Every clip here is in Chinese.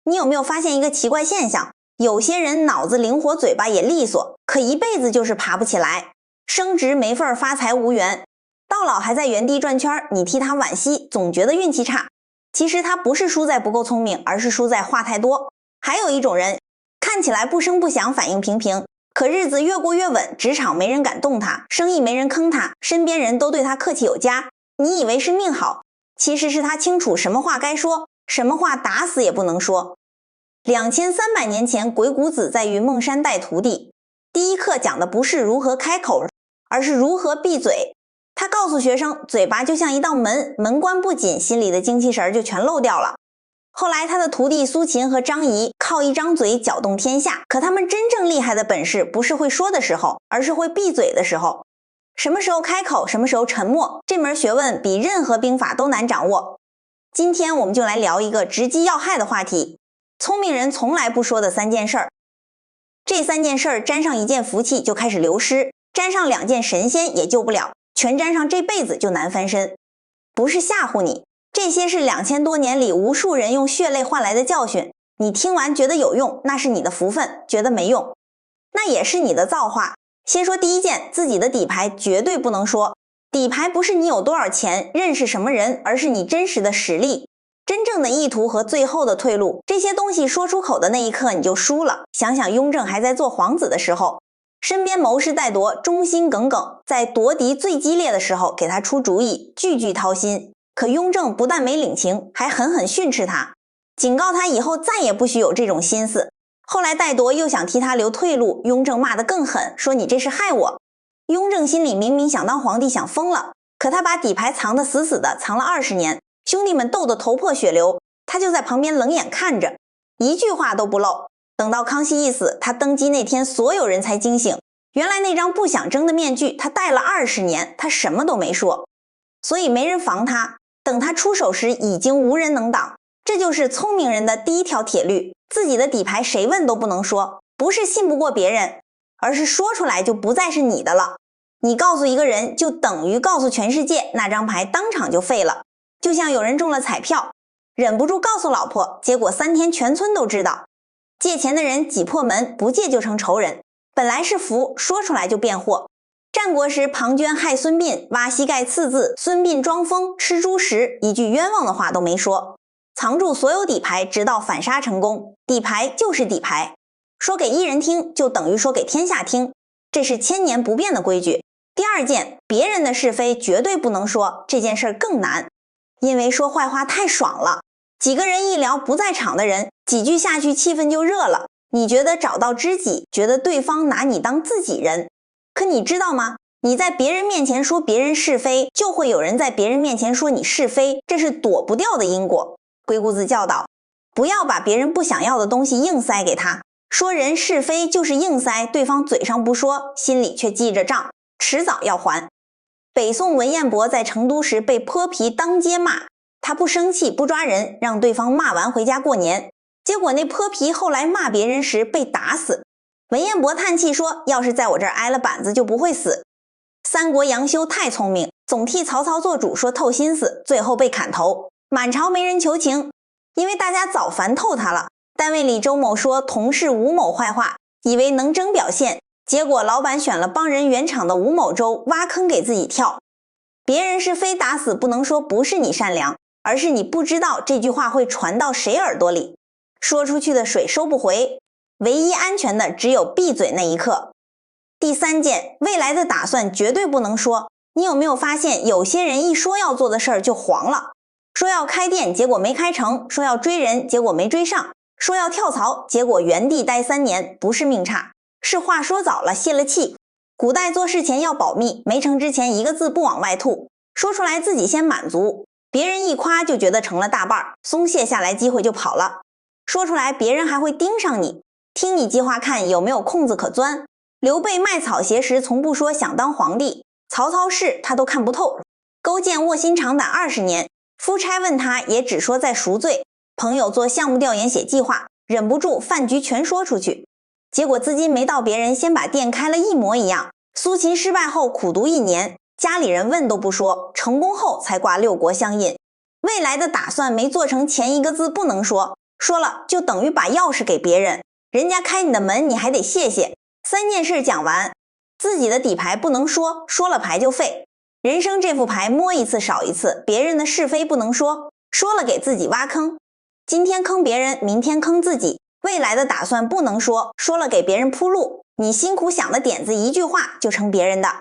你有没有发现一个奇怪现象？有些人脑子灵活，嘴巴也利索，可一辈子就是爬不起来，升职没份，发财无缘，到老还在原地转圈，你替他惋惜，总觉得运气差。其实他不是输在不够聪明，而是输在话太多。还有一种人，看起来不声不响，反应平平，可日子越过越稳，职场没人敢动他，生意没人坑他，身边人都对他客气有加，你以为是命好，其实是他清楚什么话该说，什么话打死也不能说。2300年前，鬼谷子在于孟山带徒弟，第一课讲的不是如何开口，而是如何闭嘴。他告诉学生，嘴巴就像一道门，门关不紧，心里的精气神就全漏掉了。后来他的徒弟苏秦和张仪靠一张嘴搅动天下，可他们真正厉害的本事不是会说的时候，而是会闭嘴的时候。什么时候开口，什么时候沉默，这门学问比任何兵法都难掌握。今天我们就来聊一个直击要害的话题，聪明人从来不说的3件事儿。这3件事儿沾上1件福气就开始流失，沾上2件神仙也救不了，全沾上这辈子就难翻身。不是吓唬你，这些是2000多年里无数人用血泪换来的教训，你听完觉得有用，那是你的福分，觉得没用，那也是你的造化。先说第1件，自己的底牌绝对不能说。底牌不是你有多少钱，认识什么人，而是你真实的实力，真正的意图和最后的退路。这些东西说出口的那一刻你就输了。想想雍正还在做皇子的时候，身边谋士带夺，忠心耿耿，在夺嫡最激烈的时候给他出主意，句句掏心。可雍正不但没领情，还狠狠训斥他，警告他以后再也不许有这种心思。后来戴铎又想替他留退路，雍正骂得更狠，说你这是害我。雍正心里明明想当皇帝，想疯了，可他把底牌藏得死死的，藏了20年，兄弟们斗得头破血流，他就在旁边冷眼看着，一句话都不漏。等到康熙一死，他登基那天，所有人才惊醒，原来那张不想睁的面具他戴了20年，他什么都没说，所以没人防他，等他出手时已经无人能挡。这就是聪明人的第1条铁律，自己的底牌谁问都不能说，不是信不过别人，而是说出来就不再是你的了。你告诉一个人，就等于告诉全世界，那张牌当场就废了。就像有人中了彩票，忍不住告诉老婆，结果3天全村都知道。借钱的人挤破门，不借就成仇人，本来是福，说出来就变祸。战国时庞涓害孙膑，挖膝盖刺字，孙膑装疯吃猪食，一句冤枉的话都没说，藏住所有底牌，直到反杀成功。底牌就是底牌，说给1人听就等于说给天下听，这是1000年不变的规矩。第2件，别人的是非绝对不能说，这件事更难，因为说坏话太爽了，几个人一聊，不在场的人几句下去气氛就热了，你觉得找到知己，觉得对方拿你当自己人。可你知道吗？你在别人面前说别人是非，就会有人在别人面前说你是非，这是躲不掉的因果。鬼谷子教导，不要把别人不想要的东西硬塞给他，说人是非就是硬塞，对方嘴上不说，心里却记着账，迟早要还。北宋文彦博在成都时被泼皮当街骂，他不生气不抓人，让对方骂完回家过年，结果那泼皮后来骂别人时被打死。文彦博叹气说，要是在我这儿挨了板子就不会死。三国杨修太聪明，总替曹操做主，说透心思，最后被砍头，满朝没人求情，因为大家早烦透他了。单位里周某说同事吴某坏话，以为能争表现，结果老板选了帮人圆场的吴某洲挖坑给自己跳。别人是非打死不能说不是你善良，而是你不知道这句话会传到谁耳朵里，说出去的水收不回，唯一安全的只有闭嘴那一刻。第3件，未来的打算绝对不能说。你有没有发现有些人一说要做的事儿就黄了，说要开店结果没开成，说要追人结果没追上，说要跳槽结果原地待3年，不是命差，是话说早了泄了气。古代做事前要保密，没成之前1个字不往外吐，说出来自己先满足，别人一夸就觉得成了大半，松懈下来机会就跑了。说出来别人还会盯上你，听你计划看有没有空子可钻。刘备卖草鞋时从不说想当皇帝，曹操是他都看不透。勾践卧薪尝胆20年，夫差问他也只说在赎罪，朋友做项目调研写计划，忍不住饭局全说出去，结果资金没到，别人先把店开了一模一样。苏秦失败后苦读1年，家里人问都不说，成功后才挂6国相印。未来的打算没做成前1个字不能说，说了就等于把钥匙给别人，人家开你的门你还得谢谢。3件事讲完，自己的底牌不能说，说了牌就废。人生这副牌摸一次少一次，别人的是非不能说，说了给自己挖坑。今天坑别人，明天坑自己，未来的打算不能说，说了给别人铺路。你辛苦想的点子一句话就成别人的。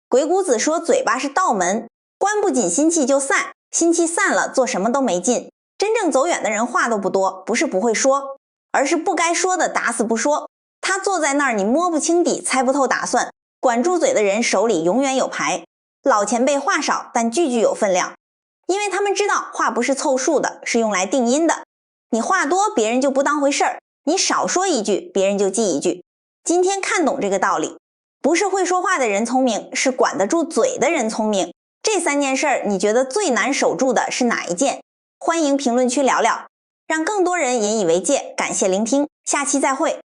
鬼谷子说嘴巴是道门，关不紧心气就散，心气散了做什么都没劲。真正走远的人话都不多，不是不会说，而是不该说的打死不说。他坐在那儿你摸不清底，猜不透打算，管住嘴的人手里永远有牌。老前辈话少，但句句有分量，因为他们知道话不是凑数的，是用来定音的。你话多别人就不当回事儿，你少说一句别人就记一句。今天看懂这个道理，不是会说话的人聪明，是管得住嘴的人聪明。这3件事儿你觉得最难守住的是哪一件？欢迎评论区聊聊，让更多人引以为戒。感谢聆听，下期再会。